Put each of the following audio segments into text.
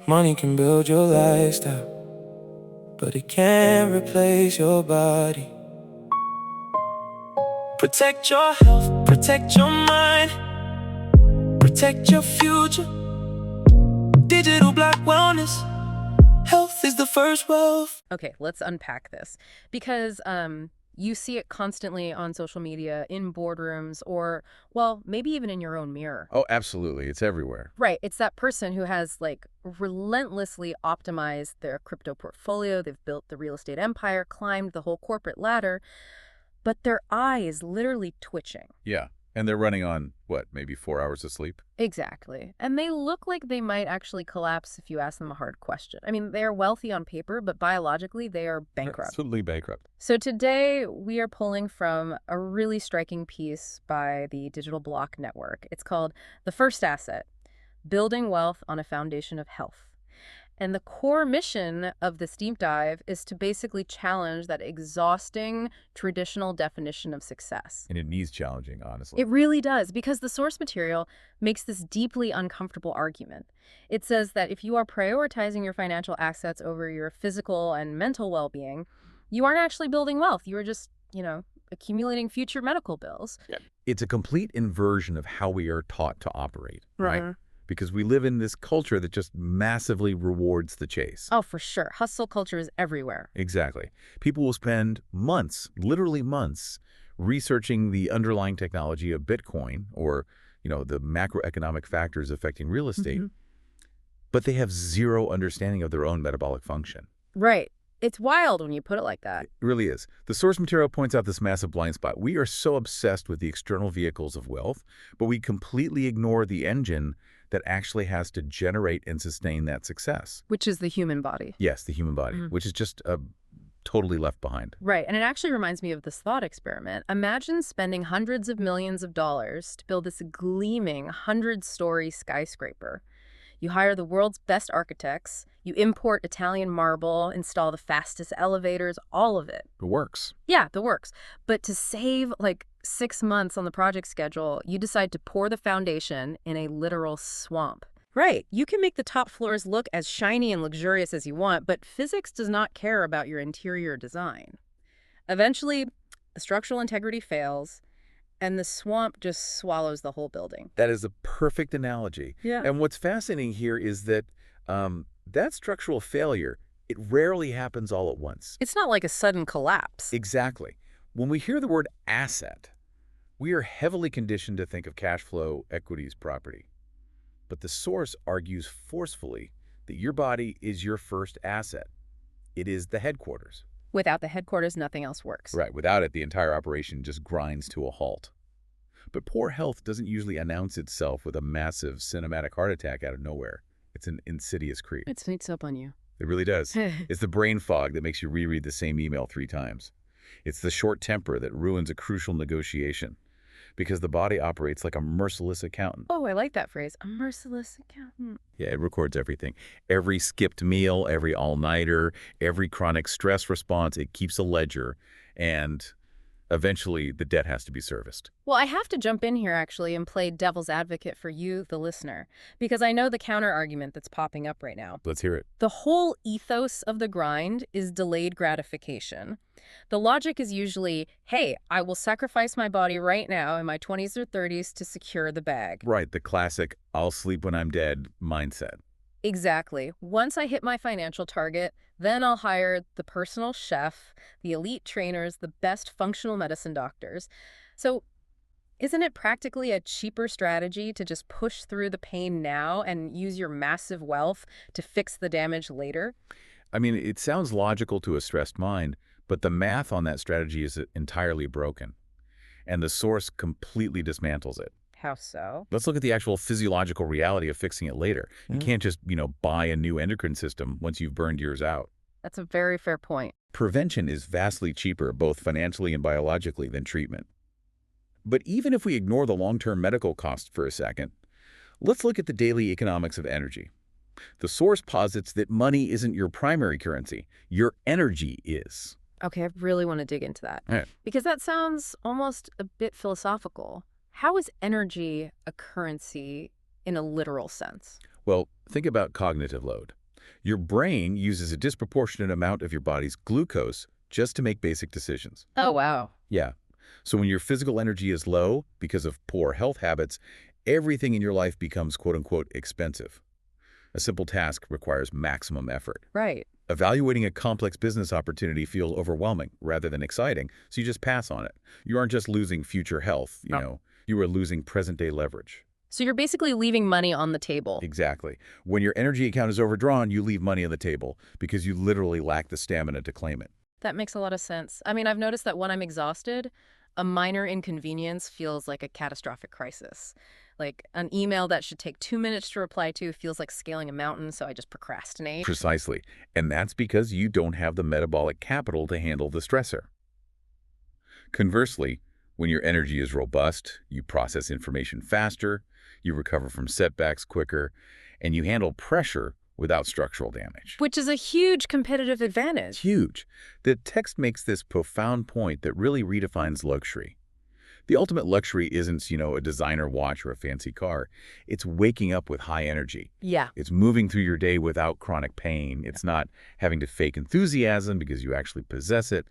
Money can build your lifestyle, but it can't replace your body. Protect your health, protect your mind, protect your future. Digital Black Wellness. Health is the first wealth. Okay, let's unpack this because you see it constantly on social media, in boardrooms, or, well, maybe even in your own mirror. Oh, absolutely. It's everywhere. Right. It's that person who has relentlessly optimized their crypto portfolio. They've built the real estate empire, climbed the whole corporate ladder, but their eye is literally twitching. Yeah. And they're running on, what, maybe 4 hours of sleep? Exactly. And they look like they might actually collapse if you ask them a hard question. I mean, they're wealthy on paper, but biologically, they are bankrupt. Absolutely bankrupt. So today, we are pulling from a really striking piece by the Digital Block Network. It's called The First Asset, Building Wealth on a Foundation of Health. And the core mission of this deep dive is to basically challenge that exhausting traditional definition of success. And it needs challenging, honestly. It really does, because the source material makes this deeply uncomfortable argument. It says that if you are prioritizing your financial assets over your physical and mental well-being, you aren't actually building wealth. You are just, accumulating future medical bills. Yeah. It's a complete inversion of how we are taught to operate, right? Because we live in this culture that just massively rewards the chase. Oh, for sure. Hustle culture is everywhere. Exactly. People will spend months, literally months, researching the underlying technology of Bitcoin or, the macroeconomic factors affecting real estate, but they have zero understanding of their own metabolic function. Right. It's wild when you put it like that. It really is. The source material points out this massive blind spot. We are so obsessed with the external vehicles of wealth, but we completely ignore the engine that actually has to generate and sustain that success. Which is the human body. Yes, the human body, which is just totally left behind. Right, and it actually reminds me of this thought experiment. Imagine spending hundreds of millions of dollars to build this gleaming 100-story skyscraper. You hire the world's best architects, you import Italian marble, install the fastest elevators, all of it. It works. Yeah, the works. But to save 6 months on the project schedule, you decide to pour the foundation in a literal swamp. Right. You can make the top floors look as shiny and luxurious as you want, but physics does not care about your interior design. Eventually, the structural integrity fails, and the swamp just swallows the whole building. That is a perfect analogy. Yeah. And what's fascinating here is that that structural failure, it rarely happens all at once. It's not like a sudden collapse. Exactly. When we hear the word asset, we are heavily conditioned to think of cash flow, equities, property. But the source argues forcefully that your body is your first asset. It is the headquarters. Without the headquarters, nothing else works. Right. Without it, the entire operation just grinds to a halt. But poor health doesn't usually announce itself with a massive cinematic heart attack out of nowhere. It's an insidious creep. It sneaks up on you. It really does. It's the brain fog that makes you reread the same email 3 times. It's the short temper that ruins a crucial negotiation. Because the body operates like a merciless accountant. Oh, I like that phrase. A merciless accountant. Yeah, it records everything. Every skipped meal, every all-nighter, every chronic stress response, it keeps a ledger. And eventually, the debt has to be serviced. Well, I have to jump in here, actually, and play devil's advocate for you, the listener, because I know the counter-argument that's popping up right now. Let's hear it. The whole ethos of the grind is delayed gratification. The logic is usually, hey, I will sacrifice my body right now in my 20s or 30s to secure the bag. Right, the classic, I'll sleep when I'm dead mindset. Exactly. Once I hit my financial target, then I'll hire the personal chef, the elite trainers, the best functional medicine doctors. So isn't it practically a cheaper strategy to just push through the pain now and use your massive wealth to fix the damage later? I mean, it sounds logical to a stressed mind, but the math on that strategy is entirely broken. And the source completely dismantles it. How so? Let's look at the actual physiological reality of fixing it later. You can't just, buy a new endocrine system once you've burned yours out. That's a very fair point. Prevention is vastly cheaper, both financially and biologically, than treatment. But even if we ignore the long-term medical cost for a second, let's look at the daily economics of energy. The source posits that money isn't your primary currency. Your energy is. Okay, I really want to dig into that. All right. Because that sounds almost a bit philosophical. How is energy a currency in a literal sense? Well, think about cognitive load. Your brain uses a disproportionate amount of your body's glucose just to make basic decisions. Oh, wow. Yeah. So when your physical energy is low because of poor health habits, everything in your life becomes quote-unquote expensive. A simple task requires maximum effort. Right. Evaluating a complex business opportunity feels overwhelming rather than exciting, so you just pass on it. You aren't just losing future health, you are losing present-day leverage. So you're basically leaving money on the table. Exactly. When your energy account is overdrawn, you leave money on the table because you literally lack the stamina to claim it. That makes a lot of sense. I mean, I've noticed that when I'm exhausted, a minor inconvenience feels like a catastrophic crisis. Like an email that should take 2 minutes to reply to feels like scaling a mountain, so I just procrastinate. Precisely. And that's because you don't have the metabolic capital to handle the stressor. Conversely, when your energy is robust, you process information faster, you recover from setbacks quicker, and you handle pressure without structural damage. Which is a huge competitive advantage. Huge. The text makes this profound point that really redefines luxury. The ultimate luxury isn't, a designer watch or a fancy car. It's waking up with high energy. Yeah. It's moving through your day without chronic pain. It's not having to fake enthusiasm because you actually possess it.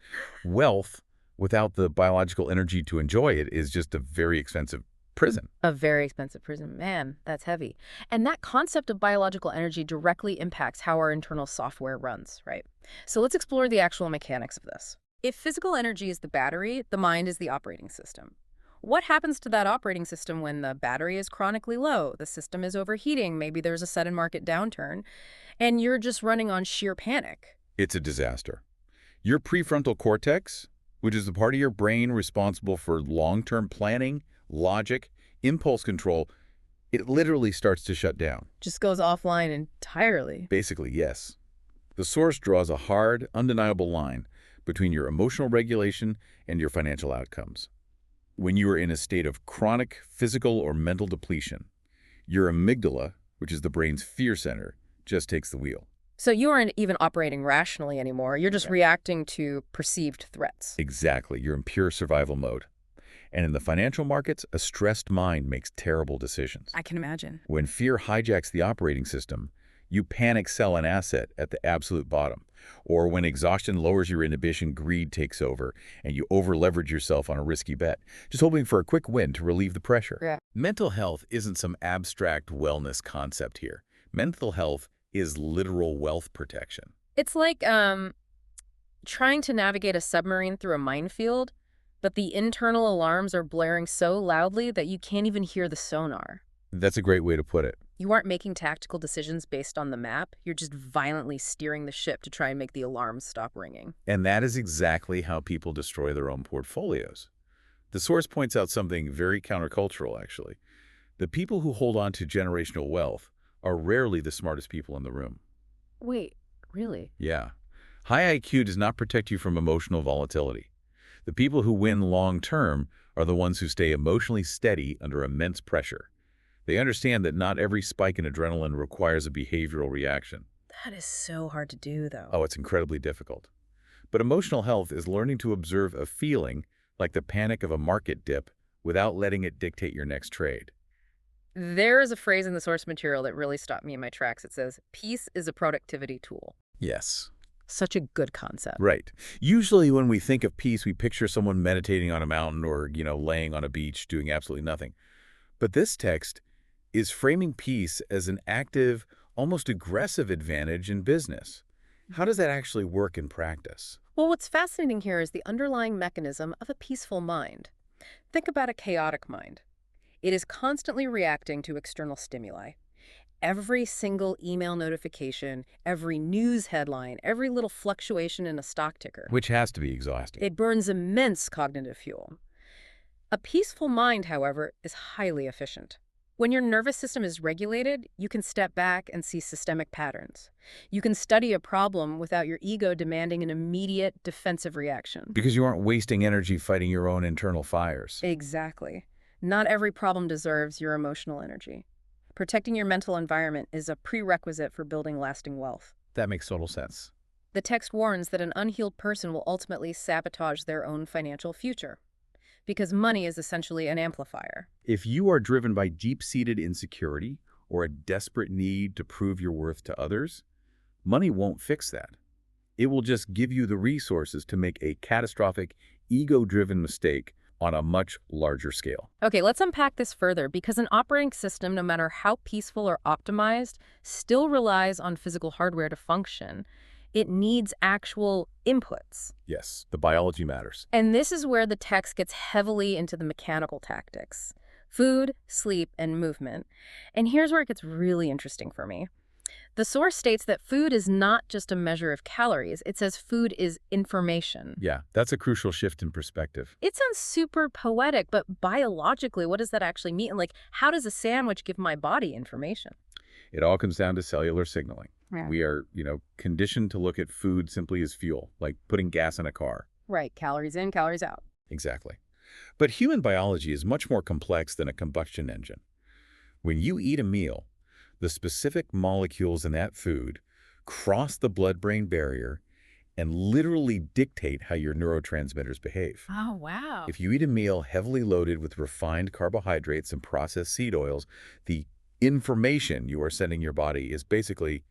Wealth, without the biological energy to enjoy it, is just a very expensive prison. A very expensive prison. Man, that's heavy. And that concept of biological energy directly impacts how our internal software runs, right? So let's explore the actual mechanics of this. If physical energy is the battery, the mind is the operating system. What happens to that operating system when the battery is chronically low, the system is overheating, maybe there's a sudden market downturn, and you're just running on sheer panic? It's a disaster. Your prefrontal cortex, which is the part of your brain responsible for long-term planning, logic, impulse control, it literally starts to shut down. Just goes offline entirely. Basically, yes. The source draws a hard, undeniable line between your emotional regulation and your financial outcomes. When you are in a state of chronic physical or mental depletion, your amygdala, which is the brain's fear center, just takes the wheel. So you aren't even operating rationally anymore. You're just reacting to perceived threats. Exactly. You're in pure survival mode. And in the financial markets, a stressed mind makes terrible decisions. I can imagine. When fear hijacks the operating system, you panic sell an asset at the absolute bottom. Or when exhaustion lowers your inhibition, greed takes over, and you over-leverage yourself on a risky bet, just hoping for a quick win to relieve the pressure. Yeah. Mental health isn't some abstract wellness concept here. Mental health is literal wealth protection. It's like trying to navigate a submarine through a minefield, but the internal alarms are blaring so loudly that you can't even hear the sonar. That's a great way to put it. You aren't making tactical decisions based on the map. You're just violently steering the ship to try and make the alarms stop ringing. And that is exactly how people destroy their own portfolios. The source points out something very countercultural, actually. The people who hold on to generational wealth are rarely the smartest people in the room. Wait, really? Yeah. High IQ does not protect you from emotional volatility. The people who win long-term are the ones who stay emotionally steady under immense pressure. They understand that not every spike in adrenaline requires a behavioral reaction. That is so hard to do, though. Oh, it's incredibly difficult. But emotional health is learning to observe a feeling, like the panic of a market dip, without letting it dictate your next trade. There is a phrase in the source material that really stopped me in my tracks. It says, peace is a productivity tool. Yes. Such a good concept. Right. Usually when we think of peace, we picture someone meditating on a mountain or, laying on a beach doing absolutely nothing. But this text is framing peace as an active, almost aggressive advantage in business. How does that actually work in practice? Well, what's fascinating here is the underlying mechanism of a peaceful mind. Think about a chaotic mind. It is constantly reacting to external stimuli. Every single email notification, every news headline, every little fluctuation in a stock ticker. Which has to be exhausting. It burns immense cognitive fuel. A peaceful mind, however, is highly efficient. When your nervous system is regulated, you can step back and see systemic patterns. You can study a problem without your ego demanding an immediate defensive reaction. Because you aren't wasting energy fighting your own internal fires. Exactly. Not every problem deserves your emotional energy. Protecting your mental environment is a prerequisite for building lasting wealth. That makes total sense. The text warns that an unhealed person will ultimately sabotage their own financial future, because money is essentially an amplifier. If you are driven by deep-seated insecurity or a desperate need to prove your worth to others, Money won't fix that. It will just give you the resources to make a catastrophic, ego-driven mistake on a much larger scale. Okay, let's unpack this further because an operating system, no matter how peaceful or optimized, still relies on physical hardware to function. It needs actual inputs. Yes, the biology matters. And this is where the text gets heavily into the mechanical tactics. Food, sleep, and movement. And here's where it gets really interesting for me. The source states that food is not just a measure of calories. It says food is information. Yeah, that's a crucial shift in perspective. It sounds super poetic, but biologically, what does that actually mean? And how does a sandwich give my body information? It all comes down to cellular signaling. Yeah. We are, conditioned to look at food simply as fuel, like putting gas in a car. Right, calories in, calories out. Exactly. But human biology is much more complex than a combustion engine. When you eat a meal, the specific molecules in that food cross the blood-brain barrier and literally dictate how your neurotransmitters behave. Oh, wow. If you eat a meal heavily loaded with refined carbohydrates and processed seed oils, the information you are sending your body is basically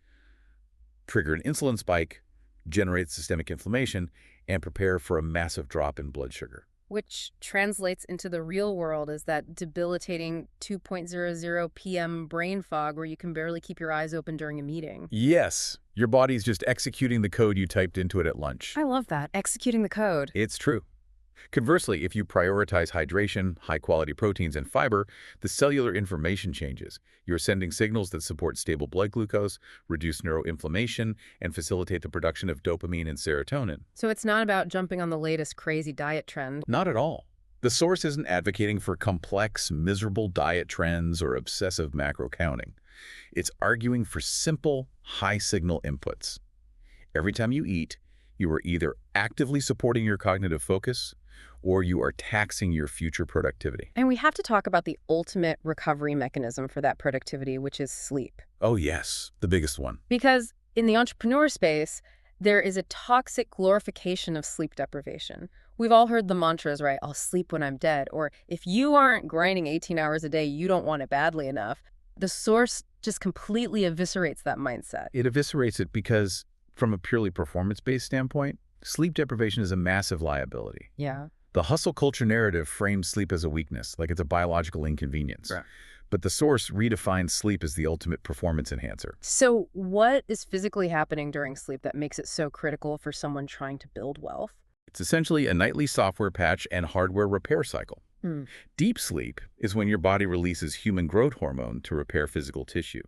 trigger an insulin spike, generate systemic inflammation, and prepare for a massive drop in blood sugar. Which translates into the real world as that debilitating 2.00 p.m. brain fog where you can barely keep your eyes open during a meeting. Yes, your body's just executing the code you typed into it at lunch. I love that, executing the code. It's true. Conversely, if you prioritize hydration, high-quality proteins, and fiber, the cellular information changes. You're sending signals that support stable blood glucose, reduce neuroinflammation, and facilitate the production of dopamine and serotonin. So it's not about jumping on the latest crazy diet trend. Not at all. The source isn't advocating for complex, miserable diet trends or obsessive macro counting. It's arguing for simple, high-signal inputs. Every time you eat, you are either actively supporting your cognitive focus or you are taxing your future productivity. And we have to talk about the ultimate recovery mechanism for that productivity, which is sleep. Oh yes, the biggest one. Because in the entrepreneur space, there is a toxic glorification of sleep deprivation. We've all heard the mantras, right? I'll sleep when I'm dead. Or if you aren't grinding 18 hours a day, you don't want it badly enough. The source just completely eviscerates that mindset. It eviscerates it because, from a purely performance-based standpoint, sleep deprivation is a massive liability. Yeah. The hustle culture narrative frames sleep as a weakness, like it's a biological inconvenience. Right. But the source redefines sleep as the ultimate performance enhancer. So what is physically happening during sleep that makes it so critical for someone trying to build wealth? It's essentially a nightly software patch and hardware repair cycle. Deep sleep is when your body releases human growth hormone to repair physical tissue.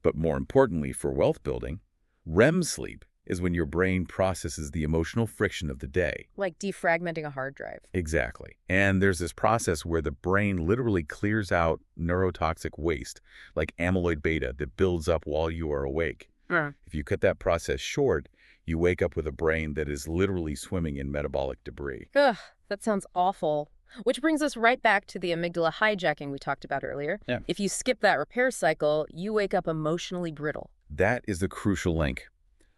But more importantly for wealth building, REM sleep is when your brain processes the emotional friction of the day. Like defragmenting a hard drive. Exactly. And there's this process where the brain literally clears out neurotoxic waste, like amyloid beta, that builds up while you are awake. If you cut that process short, you wake up with a brain that is literally swimming in metabolic debris. Ugh, that sounds awful. Which brings us right back to the amygdala hijacking we talked about earlier. Yeah. If you skip that repair cycle, you wake up emotionally brittle. That is the crucial link.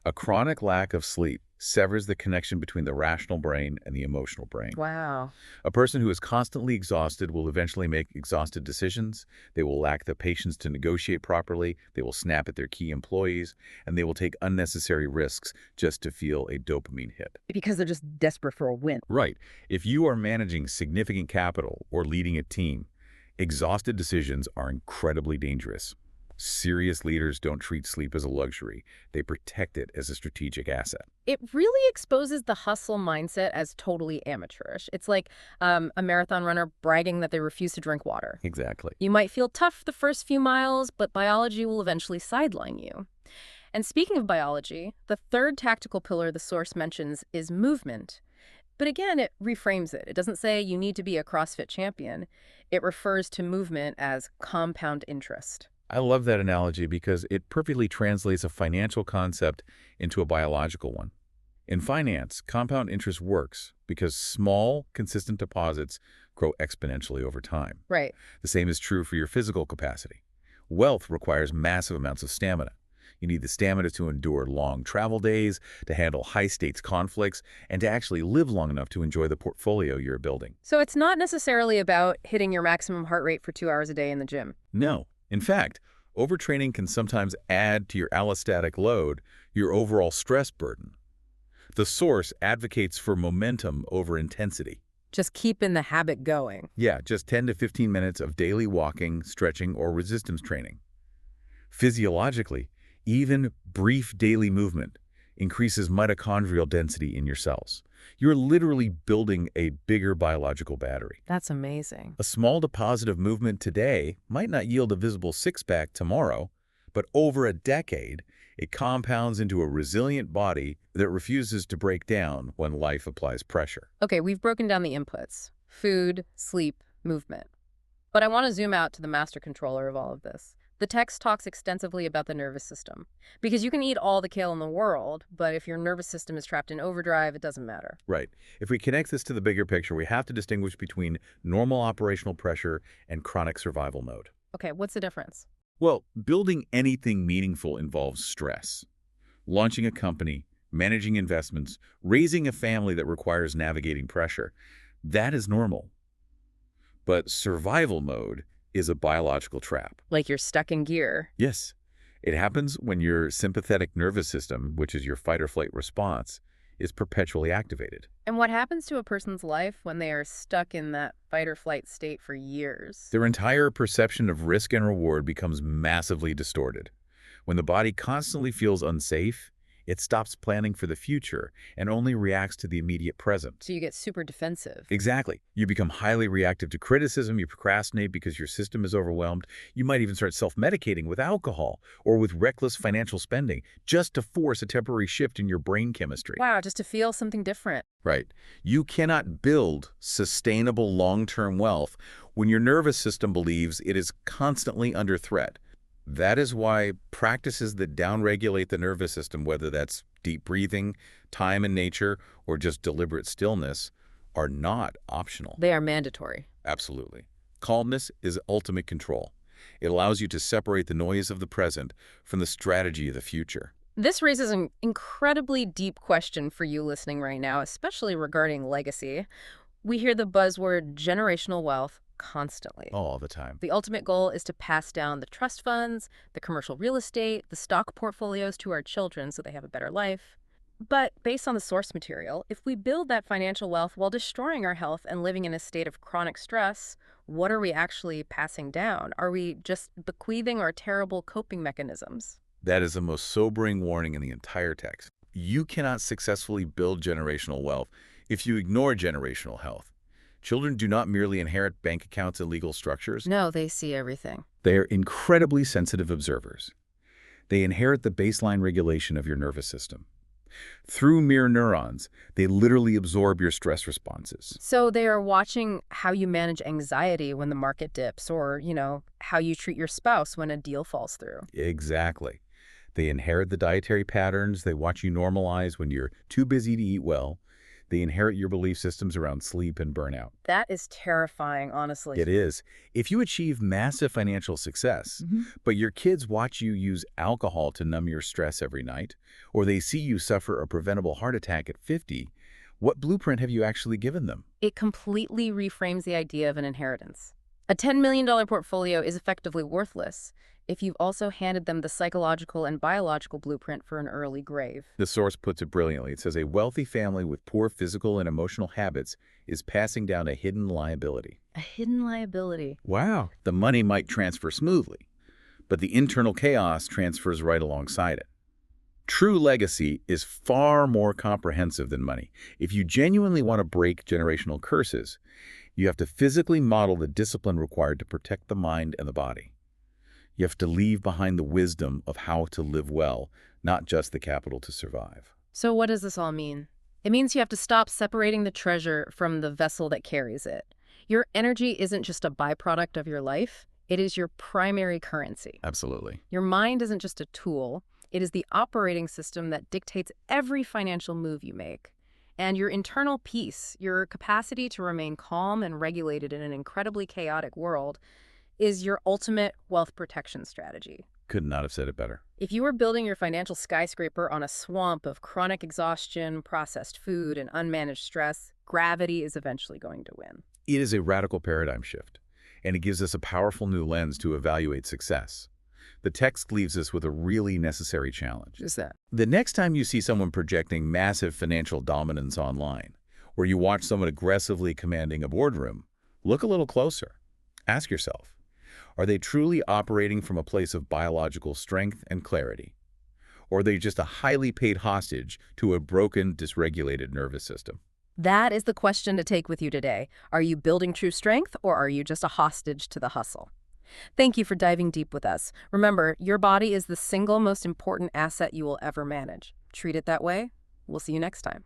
A chronic lack of sleep severs the connection between the rational brain and the emotional brain. Wow. A person who is constantly exhausted will eventually make exhausted decisions. They will lack the patience to negotiate properly. They will snap at their key employees, and they will take unnecessary risks just to feel a dopamine hit. Because they're just desperate for a win. Right. If you are managing significant capital or leading a team, exhausted decisions are incredibly dangerous. Serious leaders don't treat sleep as a luxury. They protect it as a strategic asset. It really exposes the hustle mindset as totally amateurish. It's like a marathon runner bragging that they refuse to drink water. Exactly. You might feel tough the first few miles, but biology will eventually sideline you. And speaking of biology, the third tactical pillar the source mentions is movement. But again, it reframes it. It doesn't say you need to be a CrossFit champion. It refers to movement as compound interest. I love that analogy because it perfectly translates a financial concept into a biological one. In finance, compound interest works because small, consistent deposits grow exponentially over time. Right. The same is true for your physical capacity. Wealth requires massive amounts of stamina. You need the stamina to endure long travel days, to handle high-stakes conflicts, and to actually live long enough to enjoy the portfolio you're building. So it's not necessarily about hitting your maximum heart rate for 2 hours a day in the gym. No. In fact, Overtraining can sometimes add to your allostatic load, your overall stress burden. The source advocates for momentum over intensity. Just keeping the habit going. Yeah, just 10 to 15 minutes of daily walking, stretching, or resistance training. Physiologically, even brief daily movement increases mitochondrial density in your cells. You're literally building a bigger biological battery. That's amazing. A small deposit of movement today might not yield a visible six-pack tomorrow, but over a decade, it compounds into a resilient body that refuses to break down when life applies pressure. Okay, we've broken down the inputs: food, sleep, movement. But I want to zoom out to the master controller of all of this. The text talks extensively about the nervous system, because you can eat all the kale in the world, but if your nervous system is trapped in overdrive, it doesn't matter. Right. If we connect this to the bigger picture, we have to distinguish between normal operational pressure and chronic survival mode. Okay, what's the difference? Well, building anything meaningful involves stress. Launching a company, managing investments, raising a family that requires navigating pressure, that is normal. But survival mode is a biological trap. Like you're stuck in gear. Yes, it happens when your sympathetic nervous system, which is your fight-or-flight response, is perpetually activated. And what happens to a person's life when they are stuck in that fight or flight state for years? Their entire perception of risk and reward becomes massively distorted. When the body constantly feels unsafe, it stops planning for the future and only reacts to the immediate present. So you get super defensive. Exactly. You become highly reactive to criticism, you procrastinate because your system is overwhelmed. You might even start self-medicating with alcohol or with reckless financial spending just to force a temporary shift in your brain chemistry. Wow, just to feel something different. Right. You cannot build sustainable long-term wealth when your nervous system believes it is constantly under threat. That is why practices that downregulate the nervous system, whether that's deep breathing, time in nature, or just deliberate stillness, are not optional. They are mandatory. Absolutely. Calmness is ultimate control. It allows you to separate the noise of the present from the strategy of the future. This raises an incredibly deep question for you listening right now, especially regarding legacy. We hear the buzzword generational wealth constantly. All the time. The ultimate goal is to pass down the trust funds, the commercial real estate, the stock portfolios to our children so they have a better life. But based on the source material, if we build that financial wealth while destroying our health and living in a state of chronic stress, what are we actually passing down? Are we just bequeathing our terrible coping mechanisms? That is the most sobering warning in the entire text. You cannot successfully build generational wealth if you ignore generational health. Children do not merely inherit bank accounts and legal structures. No, they see everything. They are incredibly sensitive observers. They inherit the baseline regulation of your nervous system. Through mirror neurons, they literally absorb your stress responses. So they are watching how you manage anxiety when the market dips or, how you treat your spouse when a deal falls through. Exactly. They inherit the dietary patterns. They watch you normalize when you're too busy to eat well. They inherit your belief systems around sleep and burnout. That is terrifying, honestly. It is. If you achieve massive financial success, but your kids watch you use alcohol to numb your stress every night, or they see you suffer a preventable heart attack at 50, what blueprint have you actually given them? It completely reframes the idea of an inheritance. A $10 million portfolio is effectively worthless if you've also handed them the psychological and biological blueprint for an early grave. The source puts it brilliantly. It says a wealthy family with poor physical and emotional habits is passing down a hidden liability. A hidden liability. Wow. The money might transfer smoothly, but the internal chaos transfers right alongside it. True legacy is far more comprehensive than money. If you genuinely want to break generational curses, you have to physically model the discipline required to protect the mind and the body. You have to leave behind the wisdom of how to live well, not just the capital to survive. So what does this all mean? It means you have to stop separating the treasure from the vessel that carries it. Your energy isn't just a byproduct of your life. It is your primary currency. Absolutely. Your mind isn't just a tool. It is the operating system that dictates every financial move you make. And your internal peace, your capacity to remain calm and regulated in an incredibly chaotic world, is your ultimate wealth protection strategy. Could not have said it better. If you are building your financial skyscraper on a swamp of chronic exhaustion, processed food, and unmanaged stress, gravity is eventually going to win. It is a radical paradigm shift, and it gives us a powerful new lens to evaluate success. the text leaves us with a really necessary challenge. Is that? The next time you see someone projecting massive financial dominance online, or you watch someone aggressively commanding a boardroom, look a little closer. Ask yourself, are they truly operating from a place of biological strength and clarity? Or are they just a highly paid hostage to a broken, dysregulated nervous system? That is the question to take with you today. Are you building true strength, or are you just a hostage to the hustle? Thank you for diving deep with us. Remember, your body is the single most important asset you will ever manage. Treat it that way. We'll see you next time.